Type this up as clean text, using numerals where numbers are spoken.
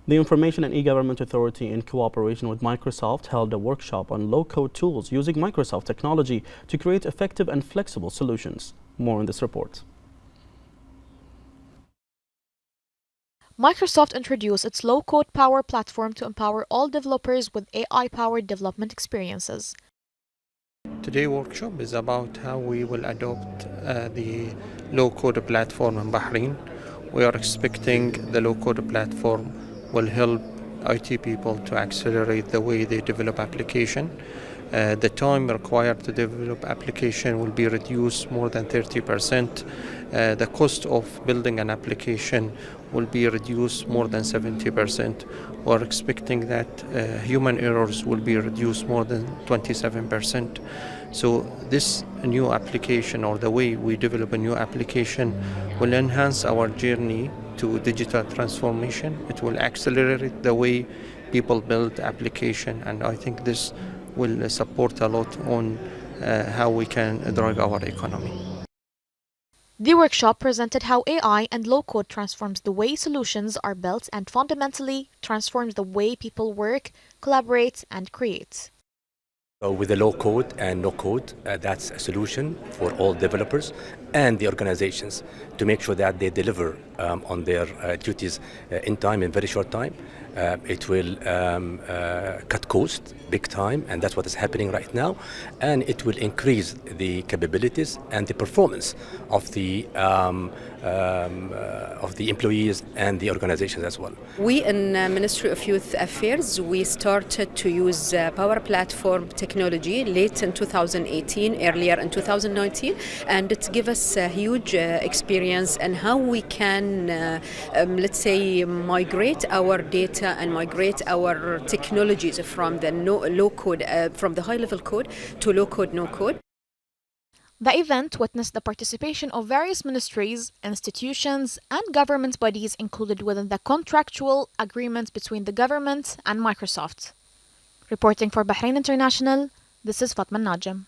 The Information and E-Government Authority, in cooperation with Microsoft, held a workshop on low-code tools using Microsoft technology to create effective and flexible solutions. More in this report. Microsoft introduced its low-code Power Platform to empower all developers with AI-powered development experiences. Today's workshop is about how we will adopt the low-code platform in Bahrain. We are expecting the low-code platform will help IT people to accelerate the way they develop application. The time required to develop application will be reduced more than 30%. The cost of building an application will be reduced more than 70%. We're expecting that human errors will be reduced more than 27%. So this new application, or the way we develop a new application, will enhance our journey to digital transformation. It will accelerate the way people build application, and I think this will support a lot on how we can drive our economy. The workshop presented how AI and low-code transforms the way solutions are built and fundamentally transforms the way people work, collaborate, and create. With the low code and no code, that's a solution for all developers and the organizations to make sure that they deliver on their duties in time, in very short time. It will cut cost big time, and that's what is happening right now. And it will increase the capabilities and the performance of the employees and the organizations as well. We in Ministry of Youth Affairs, we started to use Power Platform technology late in 2018, earlier in 2019, and it gives us a huge experience in how we can, let's say, migrate our data and migrate our technologies from the low code, from the high-level code to low code, no code. The event witnessed the participation of various ministries, institutions, and government bodies included within the contractual agreement between the government and Microsoft. Reporting for Bahrain International, this is Fatma Najem.